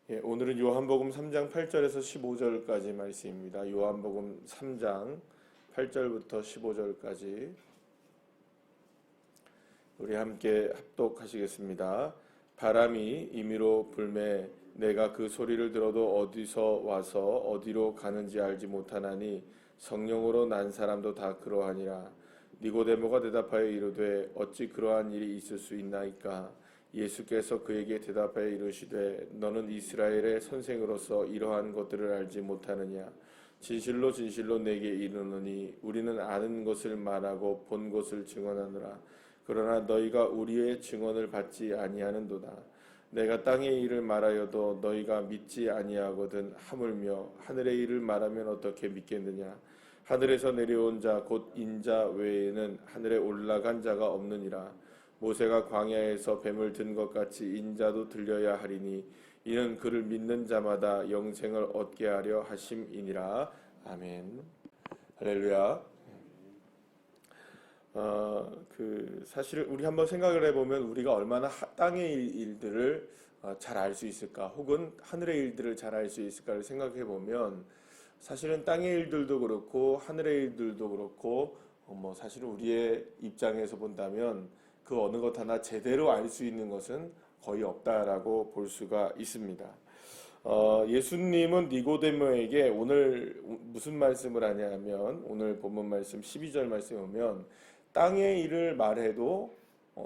오늘은 요한복음 3장 8절에서 15절까지 말씀입니다. 요한복음 3장 8절부터 15절까지 우리 함께 합독하시겠습니다. 바람이 임의로 불매 내가 그 소리를 들어도 어디서 와서 어디로 가는지 알지 못하나니 성령으로 난 사람도 다 그러하니라. 니고데모가 대답하여 이르되 어찌 그러한 일이 있을 수 있나이까. 예수께서 그에게 대답하여 이르시되 너는 이스라엘의 선생으로서 이러한 것들을 알지 못하느냐. 진실로 진실로 내게 이르노니 우리는 아는 것을 말하고 본 것을 증언하노라. 그러나 너희가 우리의 증언을 받지 아니하는도다. 내가 땅의 일을 말하여도 너희가 믿지 아니하거든. 하물며 하늘의 일을 말하면 어떻게 믿겠느냐. 하늘에서 내려온 자 곧 인자 외에는 하늘에 올라간 자가 없느니라. 모세가 광야에서 뱀을 든 것 같이 인자도 들려야 하리니 이는 그를 믿는 자마다 영생을 얻게 하려 하심이니라. 아멘. 할렐루야. 사실 우리 한번 생각을 해보면 우리가 얼마나 땅의 일들을 잘 알 수 있을까, 혹은 하늘의 일들을 잘 알 수 있을까를 생각해 보면 사실은 땅의 일들도 그렇고 하늘의 일들도 그렇고 사실은 우리의 입장에서 본다면 그 어느 것 하나 제대로 알 수 있는 것은 거의 없다라고 볼 수가 있습니다. 예수님은 니고데모에게 오늘 무슨 말씀을 하냐면, 오늘 본문 말씀 12절 말씀에 보면 땅의 일을 말해도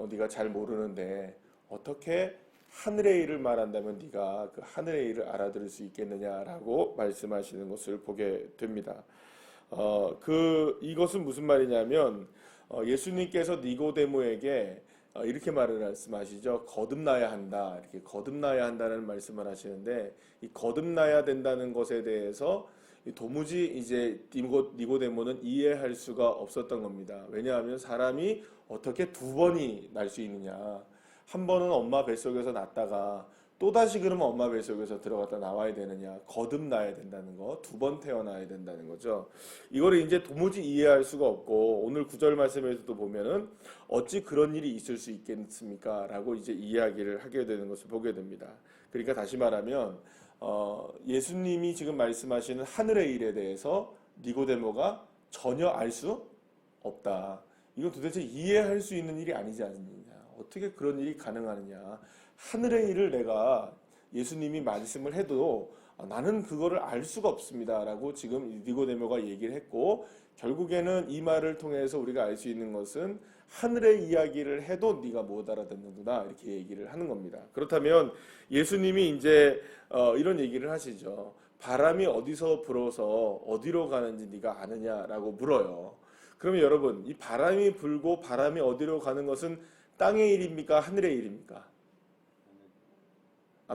네가 잘 모르는데 어떻게 하늘의 일을 말한다면 네가 그 하늘의 일을 알아들을 수 있겠느냐라고 말씀하시는 것을 보게 됩니다. 이것은 무슨 말이냐면 예수님께서 니고데모에게 이렇게 말씀하시죠. 거듭나야 한다. 이렇게 거듭나야 한다는 말씀을 하시는데, 이 거듭나야 된다는 것에 대해서 도무지 이제 니고데모는 이해할 수가 없었던 겁니다. 왜냐하면 사람이 어떻게 두 번이 날 수 있느냐. 한 번은 엄마 뱃속에서 났다가 또다시 그러면 엄마 뱃속에서 들어갔다 나와야 되느냐. 거듭나야 된다는 거, 두 번 태어나야 된다는 거죠. 이거를 이제 도무지 이해할 수가 없고, 오늘 9절 말씀에서도 보면은 어찌 그런 일이 있을 수 있겠습니까? 라고 이제 이야기를 하게 되는 것을 보게 됩니다. 그러니까 다시 말하면 예수님이 지금 말씀하시는 하늘의 일에 대해서 니고데모가 전혀 알 수 없다. 이건 도대체 이해할 수 있는 일이 아니지 않느냐. 어떻게 그런 일이 가능하느냐. 하늘의 일을 내가 예수님이 말씀을 해도 나는 그거를 알 수가 없습니다 라고 지금 니고데모가 얘기를 했고, 결국에는 이 말을 통해서 우리가 알 수 있는 것은 하늘의 이야기를 해도 네가 못 알아듣는구나, 이렇게 얘기를 하는 겁니다. 그렇다면 예수님이 이제 이런 얘기를 하시죠. 바람이 어디서 불어서 어디로 가는지 네가 아느냐라고 물어요. 그러면 여러분, 이 바람이 불고 바람이 어디로 가는 것은 땅의 일입니까? 하늘의 일입니까?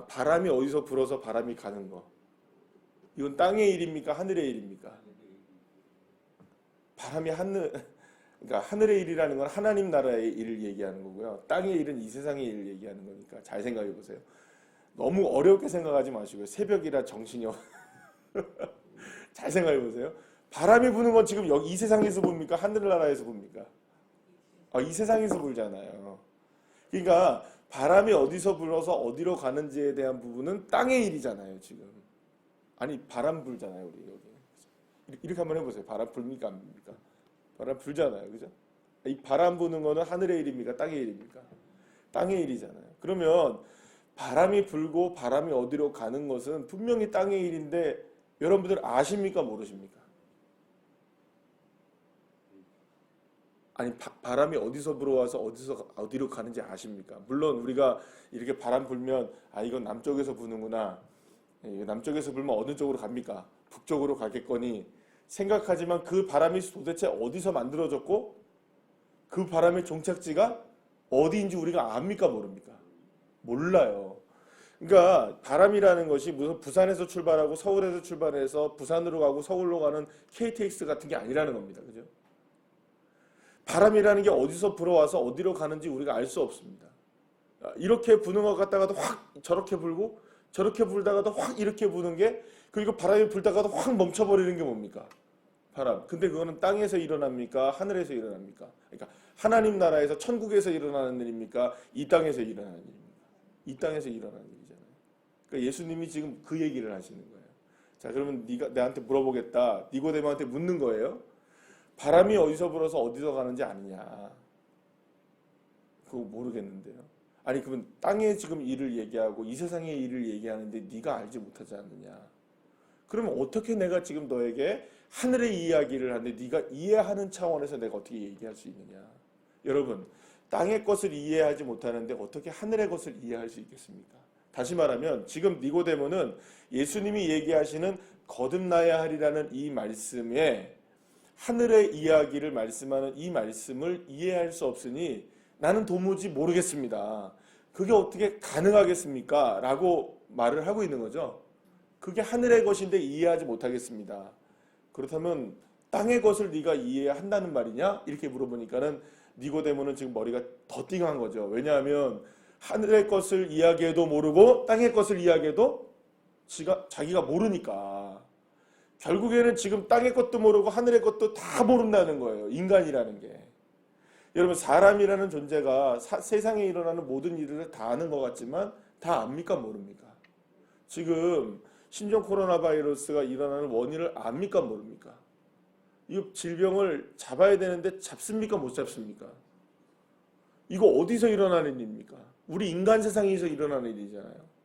바람이 어디서 불어서 바람이 가는 거, 이건 땅의 일입니까? 하늘의 일입니까? 그러니까 하늘의 일이라는 건 하나님 나라의 일을 얘기하는 거고요. 땅의 일은 이 세상의 일을 얘기하는 거니까 잘 생각해 보세요. 너무 어렵게 생각하지 마시고요. 새벽이라 정신이 잘 생각해 보세요. 바람이 부는 건 지금 여기 이 세상에서 봅니까? 하늘나라에서 봅니까? 이 세상에서 불잖아요. 그러니까 바람이 어디서 불어서 어디로 가는지에 대한 부분은 땅의 일이잖아요, 지금. 아니, 바람 불잖아요, 우리 여기. 이렇게 한번 해보세요. 바람 불입니까, 안 불입니까? 바람 불잖아요, 그죠? 이 바람 부는 거는 하늘의 일입니까, 땅의 일입니까? 땅의 일이잖아요. 그러면 바람이 불고 바람이 어디로 가는 것은 분명히 땅의 일인데, 여러분들 아십니까, 모르십니까? 아니, 바람이 어디서 불어와서 어디로 가는지 아십니까? 물론 우리가 이렇게 바람 불면 이건 남쪽에서 부는구나, 남쪽에서 불면 어느 쪽으로 갑니까? 북쪽으로 가겠거니 생각하지만 그 바람이 도대체 어디서 만들어졌고 그 바람의 종착지가 어디인지 우리가 압니까, 모릅니까? 몰라요. 그러니까 바람이라는 것이 무슨 부산에서 출발하고 서울에서 출발해서 부산으로 가고 서울로 가는 KTX 같은 게 아니라는 겁니다. 그죠? 바람이라는 게 어디서 불어와서 어디로 가는지 우리가 알 수 없습니다. 이렇게 부는 것 같다가도 확 저렇게 불고, 저렇게 불다가도 확 이렇게 부는 게, 그리고 바람이 불다가도 확 멈춰버리는 게 뭡니까? 바람. 근데 그거는 땅에서 일어납니까? 하늘에서 일어납니까? 그러니까 하나님 나라에서 천국에서 일어나는 일입니까? 이 땅에서 일어나는 일입니까? 이 땅에서 일어나는 일이잖아요. 그러니까 예수님이 지금 그 얘기를 하시는 거예요. 자, 그러면 네가 내한테 물어보겠다. 니고데모한테 묻는 거예요. 바람이 어디서 불어서 어디서 가는지 아느냐? 그거 모르겠는데요. 아니 그러면 땅의 지금 일을 얘기하고 이 세상의 일을 얘기하는데 네가 알지 못하지 않느냐? 그러면 어떻게 내가 지금 너에게 하늘의 이야기를 하는데 네가 이해하는 차원에서 내가 어떻게 얘기할 수 있느냐? 여러분, 땅의 것을 이해하지 못하는데 어떻게 하늘의 것을 이해할 수 있겠습니까? 다시 말하면 지금 니고데모는 예수님이 얘기하시는 거듭나야 하리라는 이 말씀에 하늘의 이야기를 말씀하는 이 말씀을 이해할 수 없으니 나는 도무지 모르겠습니다. 그게 어떻게 가능하겠습니까? 라고 말을 하고 있는 거죠. 그게 하늘의 것인데 이해하지 못하겠습니다. 그렇다면 땅의 것을 네가 이해한다는 말이냐? 이렇게 물어보니까는 니고데모는 지금 머리가 더 띵한 거죠. 왜냐하면 하늘의 것을 이야기해도 모르고 땅의 것을 이야기해도 자기가 모르니까 결국에는 지금 땅의 것도 모르고 하늘의 것도 다 모른다는 거예요. 인간이라는 게. 여러분, 사람이라는 존재가 세상에 일어나는 모든 일을 다 아는 것 같지만 다 압니까 모릅니까? 지금 신종 코로나 바이러스가 일어나는 원인을 압니까 모릅니까? 이 질병을 잡아야 되는데 잡습니까 못 잡습니까? 이거 어디서 일어나는 일입니까? 우리 인간 세상에서 일어나는 일이잖아요.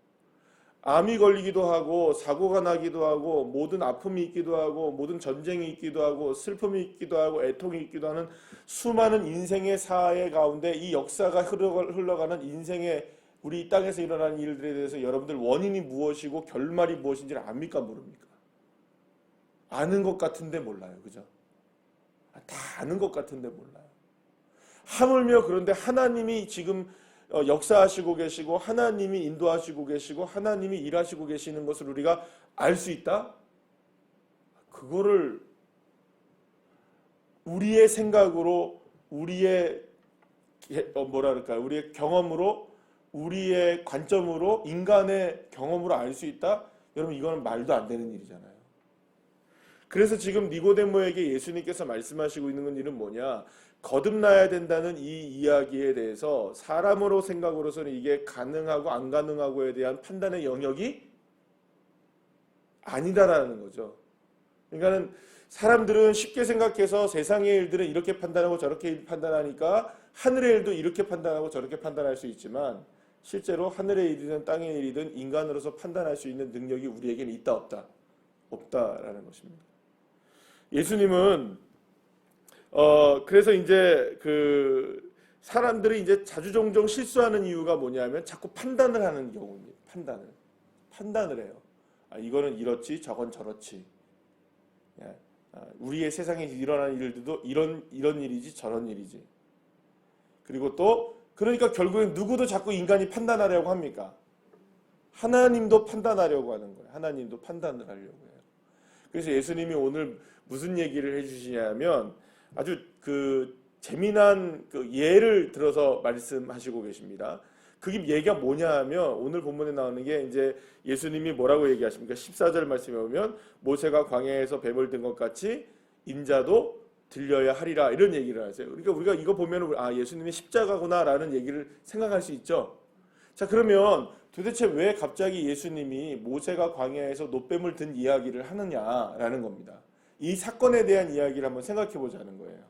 암이 걸리기도 하고 사고가 나기도 하고 모든 아픔이 있기도 하고 모든 전쟁이 있기도 하고 슬픔이 있기도 하고 애통이 있기도 하는 수많은 인생의 사회 가운데 이 역사가 흘러가는 인생의 우리 이 땅에서 일어나는 일들에 대해서 여러분들 원인이 무엇이고 결말이 무엇인지를 압니까 모릅니까? 아는 것 같은데 몰라요. 그죠? 다 아는 것 같은데 몰라요. 하물며 그런데 하나님이 지금 역사하시고 계시고 하나님이 인도하시고 계시고 하나님이 일하시고 계시는 것을 우리가 알 수 있다? 그거를 우리의 생각으로 우리의 우리의 경험으로 우리의 관점으로 인간의 경험으로 알 수 있다? 여러분 이거는 말도 안 되는 일이잖아요. 그래서 지금 니고데모에게 예수님께서 말씀하시고 있는 일은 뭐냐? 거듭나야 된다는 이 이야기에 대해서 사람으로 생각으로서는 이게 가능하고 안 가능하고에 대한 판단의 영역이 아니다라는 거죠. 그러니까는 사람들은 쉽게 생각해서 세상의 일들은 이렇게 판단하고 저렇게 판단하니까 하늘의 일도 이렇게 판단하고 저렇게 판단할 수 있지만 실제로 하늘의 일이든 땅의 일이든 인간으로서 판단할 수 있는 능력이 우리에게는 있다 없다? 없다라는 것입니다. 예수님은 그래서 이제 그 사람들이 이제 자주 종종 실수하는 이유가 뭐냐면 자꾸 판단을 하는 경우입니다. 판단을 해요. 이거는 이렇지, 저건 저렇지. 우리의 세상에 일어나는 일들도 이런 일이지, 저런 일이지. 그리고 또 그러니까 결국엔 누구도 자꾸 인간이 판단하려고 합니까? 하나님도 판단하려고 하는 거예요. 하나님도 판단을 하려고 해요. 그래서 예수님이 오늘 무슨 얘기를 해주시냐면 아주 그 재미난 그 예를 들어서 말씀하시고 계십니다. 그게 얘기가 뭐냐 하면 오늘 본문에 나오는 게 이제 예수님이 뭐라고 얘기하십니까? 14절 말씀에 보면 모세가 광야에서 뱀을 든 것 같이 인자도 들려야 하리라 이런 얘기를 하세요. 그러니까 우리가 이거 보면 예수님이 십자가구나라는 얘기를 생각할 수 있죠. 자, 그러면 도대체 왜 갑자기 예수님이 모세가 광야에서 놋뱀을 든 이야기를 하느냐라는 겁니다. 이 사건에 대한 이야기를 한번 생각해 보자는 거예요.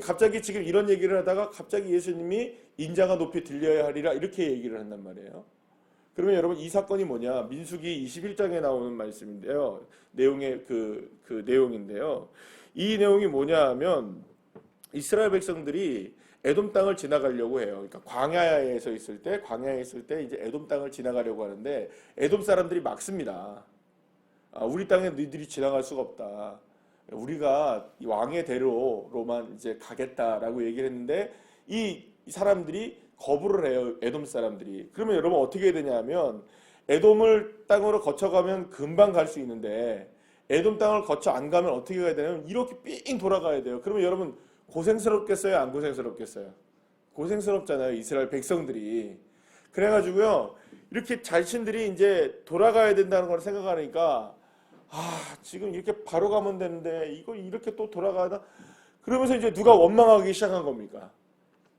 갑자기 지금 이런 얘기를 하다가 갑자기 예수님이 인자가 높이 들려야 하리라 이렇게 얘기를 한단 말이에요. 그러면 여러분 이 사건이 뭐냐? 민수기 21장에 나오는 말씀인데요. 내용의 그 내용인데요. 이 내용이 뭐냐 하면 이스라엘 백성들이 에돔 땅을 지나가려고 해요. 그러니까 광야에 있을 때 이제 에돔 땅을 지나가려고 하는데 에돔 사람들이 막습니다. 우리 땅에 너희들이 지나갈 수가 없다. 우리가 왕의 대로로만 이제 가겠다라고 얘기를 했는데 이 사람들이 거부를 해요. 에돔 사람들이. 그러면 여러분 어떻게 해야 되냐면 에돔을 땅으로 거쳐가면 금방 갈 수 있는데 에돔 땅을 거쳐 안 가면 어떻게 가야 되냐면 이렇게 삥 돌아가야 돼요. 그러면 여러분 고생스럽겠어요? 안 고생스럽겠어요? 고생스럽잖아요. 이스라엘 백성들이. 그래가지고요. 이렇게 자신들이 이제 돌아가야 된다는 걸 생각하니까 지금 이렇게 바로 가면 되는데 이거 이렇게 또 돌아가나? 그러면서 이제 누가 원망하기 시작한 겁니까?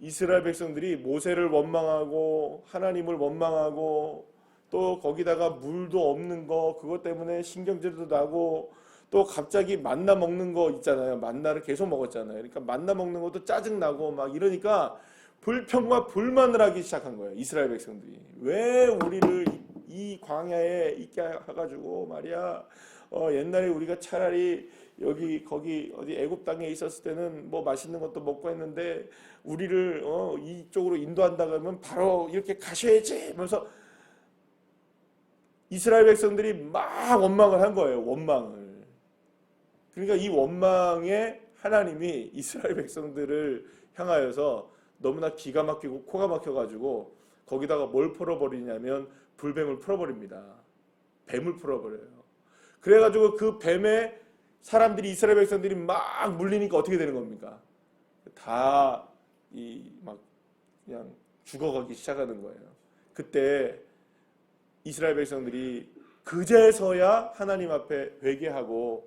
이스라엘 백성들이 모세를 원망하고 하나님을 원망하고 또 거기다가 물도 없는 거 그것 때문에 신경질도 나고 또 갑자기 만나 먹는 거 있잖아요. 만나를 계속 먹었잖아요. 그러니까 만나 먹는 것도 짜증 나고 막 이러니까 불평과 불만을 하기 시작한 거예요. 이스라엘 백성들이 왜 우리를 이 광야에 있게 해가지고 말이야. 옛날에 우리가 차라리 여기 거기 어디 애굽 땅에 있었을 때는 뭐 맛있는 것도 먹고 했는데 우리를 이쪽으로 인도한다 그러면 바로 이렇게 가셔야지 하면서 이스라엘 백성들이 막 원망을 한 거예요. 원망을. 그러니까 이 원망에 하나님이 이스라엘 백성들을 향하여서 너무나 기가 막히고 코가 막혀가지고 거기다가 뭘 풀어버리냐면 불뱀을 풀어버립니다. 뱀을 풀어버려요. 그래가지고 그 뱀에 사람들이 이스라엘 백성들이 막 물리니까 어떻게 되는 겁니까? 다 막 그냥 죽어가기 시작하는 거예요. 그때 이스라엘 백성들이 그제서야 하나님 앞에 회개하고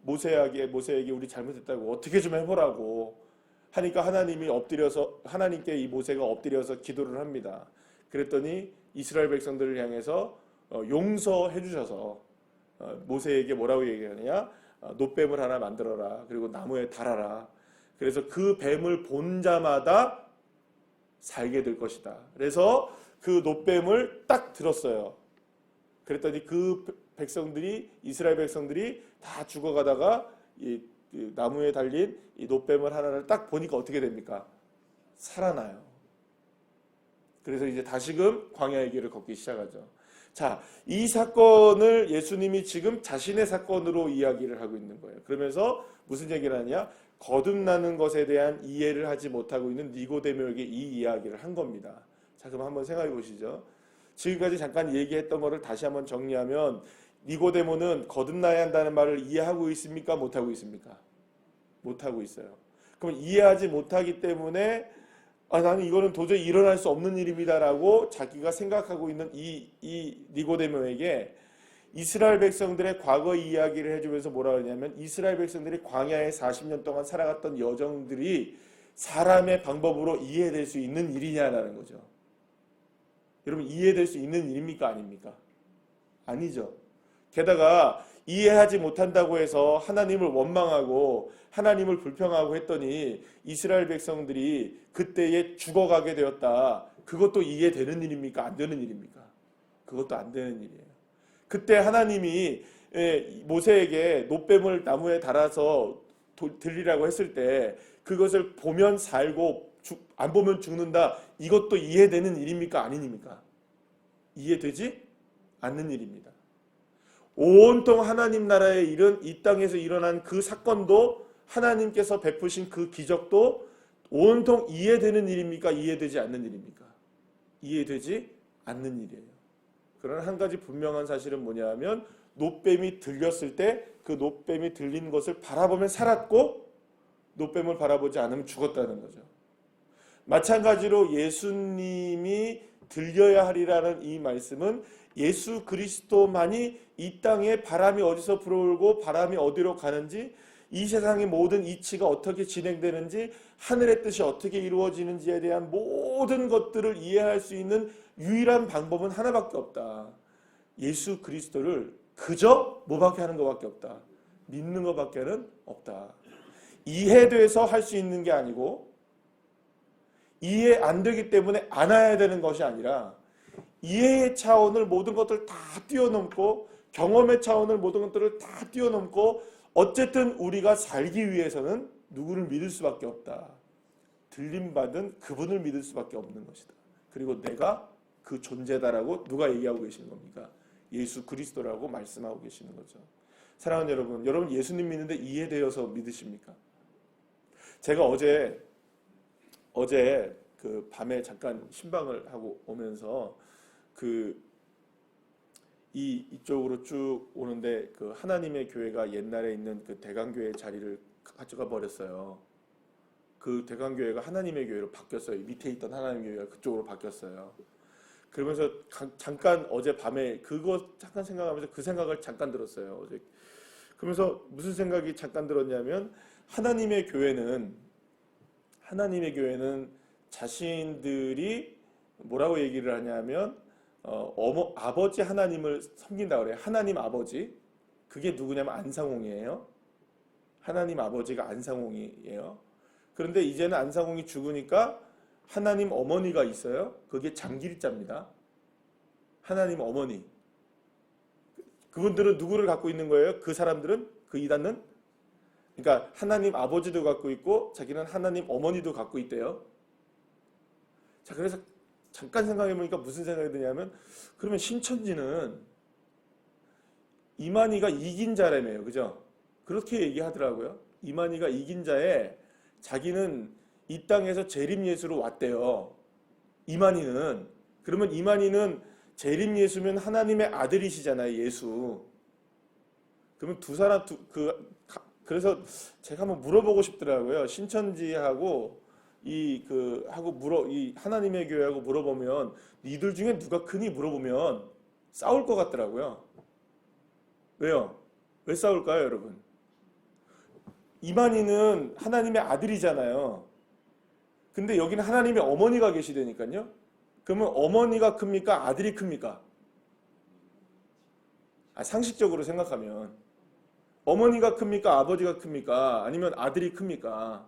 모세에게 우리 잘못했다고 어떻게 좀 해보라고 하니까 하나님이 엎드려서 하나님께 이 모세가 엎드려서 기도를 합니다. 그랬더니 이스라엘 백성들을 향해서 용서해 주셔서 모세에게 뭐라고 얘기하느냐? 놋뱀을 하나 만들어라. 그리고 나무에 달아라. 그래서 그 뱀을 본 자마다 살게 될 것이다. 그래서 그 놋뱀을 딱 들었어요. 그랬더니 그 백성들이 이스라엘 백성들이 다 죽어가다가 이 나무에 달린 이 놋뱀을 하나를 딱 보니까 어떻게 됩니까? 살아나요. 그래서 이제 다시금 광야의 길을 걷기 시작하죠. 자, 이 사건을 예수님이 지금 자신의 사건으로 이야기를 하고 있는 거예요. 그러면서 무슨 얘기를 하냐? 거듭나는 것에 대한 이해를 하지 못하고 있는 니고데모에게 이 이야기를 한 겁니다. 자, 그럼 한번 생각해 보시죠. 지금까지 잠깐 얘기했던 것을 다시 한번 정리하면 니고데모는 거듭나야 한다는 말을 이해하고 있습니까? 못하고 있습니까? 못하고 있어요. 그럼 이해하지 못하기 때문에 나는 이거는 도저히 일어날 수 없는 일입니다라고 자기가 생각하고 있는 이 니고데모에게 이스라엘 백성들의 과거 이야기를 해주면서 뭐라 그러냐면 이스라엘 백성들이 광야에 40년 동안 살아갔던 여정들이 사람의 방법으로 이해될 수 있는 일이냐라는 거죠. 여러분 이해될 수 있는 일입니까? 아닙니까? 아니죠. 게다가 이해하지 못한다고 해서 하나님을 원망하고 하나님을 불평하고 했더니 이스라엘 백성들이 그때에 죽어가게 되었다. 그것도 이해되는 일입니까? 안 되는 일입니까? 그것도 안 되는 일이에요. 그때 하나님이 모세에게 놋뱀을 나무에 달아서 들리라고 했을 때 그것을 보면 살고 안 보면 죽는다. 이것도 이해되는 일입니까? 아닙니까? 이해되지 않는 일입니다. 온통 하나님 나라의 일은 이 땅에서 일어난 그 사건도 하나님께서 베푸신 그 기적도 온통 이해되는 일입니까? 이해되지 않는 일입니까? 이해되지 않는 일이에요. 그러나 한 가지 분명한 사실은 뭐냐 하면 놋뱀이 들렸을 때 그 놋뱀이 들린 것을 바라보면 살았고 놋뱀을 바라보지 않으면 죽었다는 거죠. 마찬가지로 예수님이 들려야 하리라는 이 말씀은 예수 그리스도만이 이 땅에 바람이 어디서 불어오고 바람이 어디로 가는지 이 세상의 모든 이치가 어떻게 진행되는지 하늘의 뜻이 어떻게 이루어지는지에 대한 모든 것들을 이해할 수 있는 유일한 방법은 하나밖에 없다. 예수 그리스도를 그저 뭐밖에 하는 것밖에 없다. 믿는 것밖에는 없다. 이해돼서 할 수 있는 게 아니고 이해 안 되기 때문에 안 해야 되는 것이 아니라 이해의 차원을 모든 것들 다 뛰어넘고 경험의 차원을 모든 것들을 다 뛰어넘고 어쨌든 우리가 살기 위해서는 누구를 믿을 수밖에 없다. 들림받은 그분을 믿을 수밖에 없는 것이다. 그리고 내가 그 존재다라고 누가 얘기하고 계시는 겁니까? 예수 그리스도라고 말씀하고 계시는 거죠. 사랑하는 여러분, 여러분 예수님 믿는데 이해되어서 믿으십니까? 제가 어제 그 밤에 잠깐 신방을 하고 오면서 이쪽으로 쭉 오는데 그 하나님의 교회가 옛날에 있는 그 대강교회 자리를 가져가 버렸어요. 그 대강교회가 하나님의 교회로 바뀌었어요. 밑에 있던 하나님의 교회가 그쪽으로 바뀌었어요. 그러면서 잠깐 어제 밤에 그거 잠깐 생각하면서 그 생각을 잠깐 들었어요. 어제. 그러면서 무슨 생각이 잠깐 들었냐면 하나님의 교회는 자신들이 뭐라고 얘기를 하냐면 아버지 하나님을 섬긴다 그래요. 하나님 아버지. 그게 누구냐면 안상홍이에요. 하나님 아버지가 안상홍이에요. 그런데 이제는 안상홍이 죽으니까 하나님 어머니가 있어요. 그게 장길자입니다. 하나님 어머니. 그분들은 누구를 갖고 있는 거예요? 그 사람들은? 그 이단은? 그러니까 하나님 아버지도 갖고 있고 자기는 하나님 어머니도 갖고 있대요. 자, 그래서 잠깐 생각해 보니까 무슨 생각이 드냐면 그러면 신천지는 이만희가 이긴 자라며요. 그죠? 그렇게 얘기하더라고요. 이만희가 이긴 자에 자기는 이 땅에서 재림예수로 왔대요. 이만희는. 그러면 이만희는 재림예수면 하나님의 아들이시잖아요. 예수. 그러면 두 사람 그래서 제가 한번 물어보고 싶더라고요. 신천지하고 이 하나님의 교회하고 물어보면 니들 중에 누가 크니 물어보면 싸울 것 같더라고요. 왜요? 왜 싸울까요, 여러분? 이만희는 하나님의 아들이잖아요. 근데 여기는 하나님의 어머니가 계시다니까요. 그러면 어머니가 큽니까? 아들이 큽니까? 상식적으로 생각하면 어머니가 큽니까? 아버지가 큽니까? 아니면 아들이 큽니까?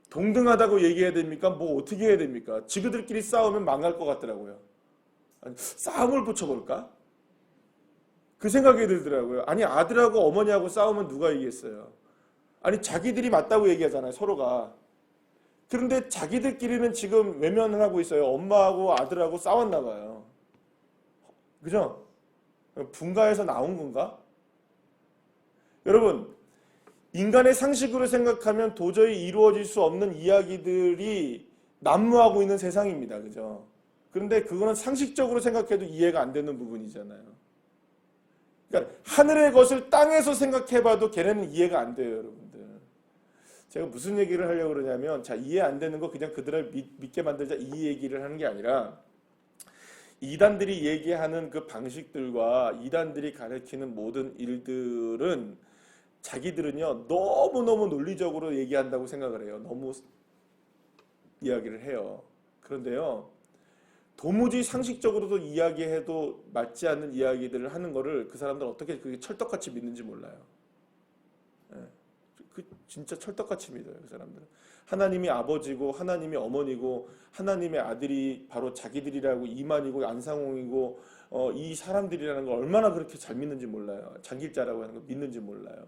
동등하다고 얘기해야 됩니까? 뭐 어떻게 해야 됩니까? 지그들끼리 싸우면 망할 것 같더라고요. 싸움을 붙여볼까? 그 생각이 들더라고요. 아니 아들하고 어머니하고 싸우면 누가 이기겠어요? 아니 자기들이 맞다고 얘기하잖아요. 서로가. 그런데 자기들끼리는 지금 외면을 하고 있어요. 엄마하고 아들하고 싸웠나 봐요. 그죠? 분가에서 나온 건가? 여러분, 인간의 상식으로 생각하면 도저히 이루어질 수 없는 이야기들이 난무하고 있는 세상입니다. 그죠? 그런데 그거는 상식적으로 생각해도 이해가 안 되는 부분이잖아요. 그러니까 하늘의 것을 땅에서 생각해봐도 걔네는 이해가 안 돼요, 여러분들. 제가 무슨 얘기를 하려고 그러냐면, 자, 이해 안 되는 거 그냥 그들을 믿게 만들자 이 얘기를 하는 게 아니라 이단들이 얘기하는 그 방식들과 이단들이 가르치는 모든 일들은 자기들은요 너무너무 논리적으로 얘기한다고 생각을 해요. 너무 이야기를 해요. 그런데요 도무지 상식적으로도 이야기해도 맞지 않는 이야기들을 하는 거를 그 사람들은 어떻게 그게 철떡같이 믿는지 몰라요. 그 진짜 철떡같이 믿어요. 그 사람들은. 하나님이 아버지고 하나님이 어머니고 하나님의 아들이 바로 자기들이라고 이만이고 안상홍이고 이 사람들이라는 걸 얼마나 그렇게 잘 믿는지 몰라요. 장길자라고 하는 거 믿는지 몰라요.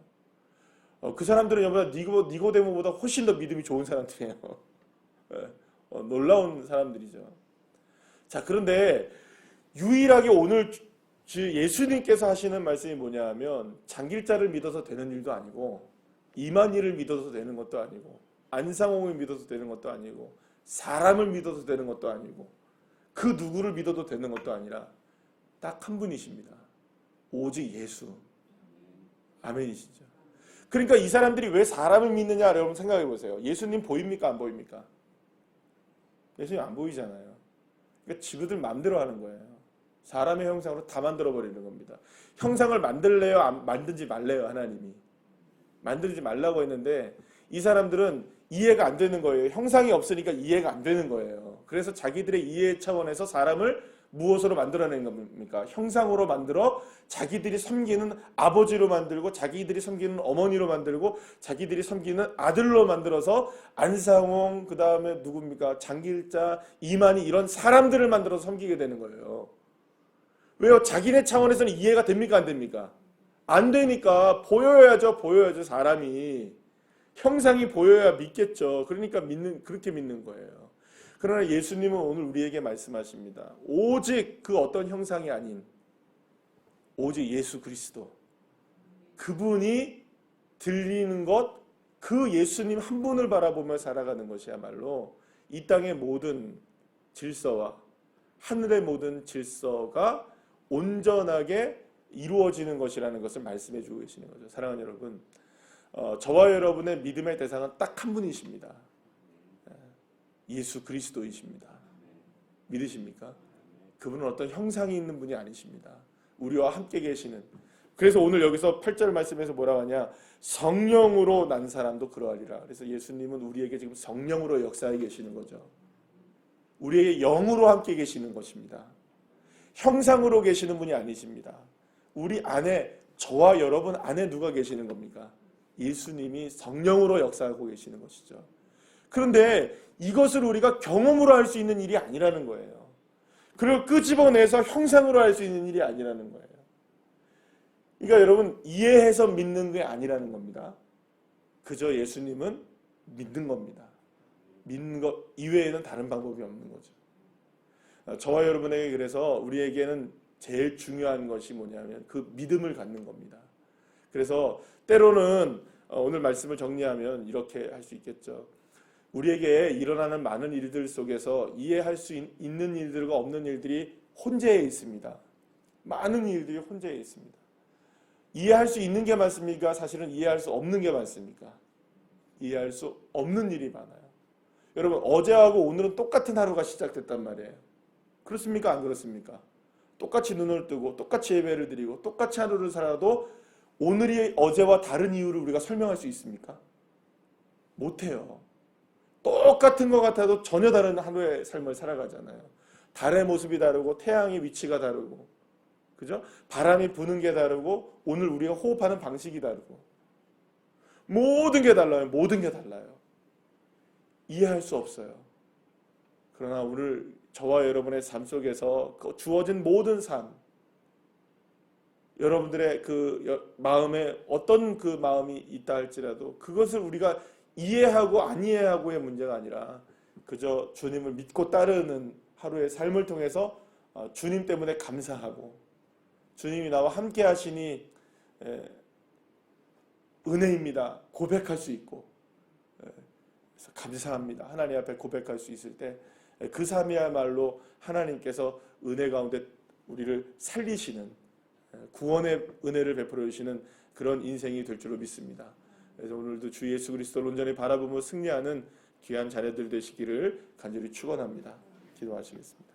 그 사람들은 여보다 니고데모보다 훨씬 더 믿음이 좋은 사람들이에요. 놀라운 사람들이죠. 자, 그런데 유일하게 오늘 예수님께서 하시는 말씀이 뭐냐 하면 장길자를 믿어서 되는 일도 아니고 이만희를 믿어서 되는 것도 아니고 안상홍을 믿어서 되는 것도 아니고 사람을 믿어서 되는 것도 아니고 그 누구를 믿어도 되는 것도 아니라 딱 한 분이십니다. 오직 예수. 아멘이시죠. 그러니까 이 사람들이 왜 사람을 믿느냐 여러분 생각해 보세요. 예수님 보입니까? 안 보입니까? 예수님 안 보이잖아요. 그러니까 지그들 마음대로 하는 거예요. 사람의 형상으로 다 만들어 버리는 겁니다. 형상을 만들래요? 만들지 말래요? 하나님이. 만들지 말라고 했는데 이 사람들은 이해가 안 되는 거예요. 형상이 없으니까 이해가 안 되는 거예요. 그래서 자기들의 이해 차원에서 사람을 무엇으로 만들어낸 겁니까? 형상으로 만들어 자기들이 섬기는 아버지로 만들고 자기들이 섬기는 어머니로 만들고 자기들이 섬기는 아들로 만들어서 안상홍 그 다음에 누굽니까? 장길자, 이만희 이런 사람들을 만들어서 섬기게 되는 거예요. 왜요? 자기네 차원에서는 이해가 됩니까? 안 됩니까? 안 되니까 보여야죠. 사람이. 형상이 보여야 믿겠죠. 그러니까 그렇게 믿는 거예요. 그러나 예수님은 오늘 우리에게 말씀하십니다. 오직 그 어떤 형상이 아닌 오직 예수 그리스도. 그분이 들리는 것, 그 예수님 한 분을 바라보며 살아가는 것이야말로 이 땅의 모든 질서와 하늘의 모든 질서가 온전하게 이루어지는 것이라는 것을 말씀해 주고 계시는 거죠. 사랑하는 여러분, 저와 여러분의 믿음의 대상은 딱 한 분이십니다. 예수 그리스도이십니다. 믿으십니까? 그분은 어떤 형상이 있는 분이 아니십니다. 우리와 함께 계시는. 그래서 오늘 여기서 8절 말씀에서 뭐라고 하냐? 성령으로 난 사람도 그러하리라. 그래서 예수님은 우리에게 지금 성령으로 역사해 계시는 거죠. 우리에게 영으로 함께 계시는 것입니다. 형상으로 계시는 분이 아니십니다. 우리 안에, 저와 여러분 안에 누가 계시는 겁니까? 예수님이 성령으로 역사하고 계시는 것이죠. 그런데 이것을 우리가 경험으로 할 수 있는 일이 아니라는 거예요. 그걸 끄집어내서 형상으로 할 수 있는 일이 아니라는 거예요. 그러니까 여러분, 이해해서 믿는 게 아니라는 겁니다. 그저 예수님은 믿는 겁니다. 믿는 것 이외에는 다른 방법이 없는 거죠. 저와 여러분에게, 그래서 우리에게는 제일 중요한 것이 뭐냐면 그 믿음을 갖는 겁니다. 그래서 때로는 오늘 말씀을 정리하면 이렇게 할 수 있겠죠. 우리에게 일어나는 많은 일들 속에서 이해할 수 있는 일들과 없는 일들이 혼재해 있습니다. 많은 일들이 혼재해 있습니다. 이해할 수 있는 게 많습니까? 사실은 이해할 수 없는 게 많습니까? 이해할 수 없는 일이 많아요. 여러분, 어제하고 오늘은 똑같은 하루가 시작됐단 말이에요. 그렇습니까? 안 그렇습니까? 똑같이 눈을 뜨고 똑같이 예배를 드리고 똑같이 하루를 살아도 오늘이 어제와 다른 이유를 우리가 설명할 수 있습니까? 못해요. 똑같은 것 같아도 전혀 다른 하루의 삶을 살아가잖아요. 달의 모습이 다르고 태양의 위치가 다르고, 그죠? 바람이 부는 게 다르고 오늘 우리가 호흡하는 방식이 다르고, 모든 게 달라요. 모든 게 달라요. 이해할 수 없어요. 그러나 오늘 저와 여러분의 삶 속에서 주어진 모든 삶, 여러분들의 그 마음에 어떤 그 마음이 있다 할지라도 그것을 우리가 이해하고 안 이해하고의 문제가 아니라 그저 주님을 믿고 따르는 하루의 삶을 통해서 주님 때문에 감사하고, 주님이 나와 함께 하시니 은혜입니다 고백할 수 있고, 그래서 감사합니다 하나님 앞에 고백할 수 있을 때 그 삶이야말로 하나님께서 은혜 가운데 우리를 살리시는, 구원의 은혜를 베풀어 주시는 그런 인생이 될 줄로 믿습니다. 그래서 오늘도 주 예수 그리스도를 온전히 바라보며 승리하는 귀한 자녀들 되시기를 간절히 축원합니다. 기도하시겠습니다.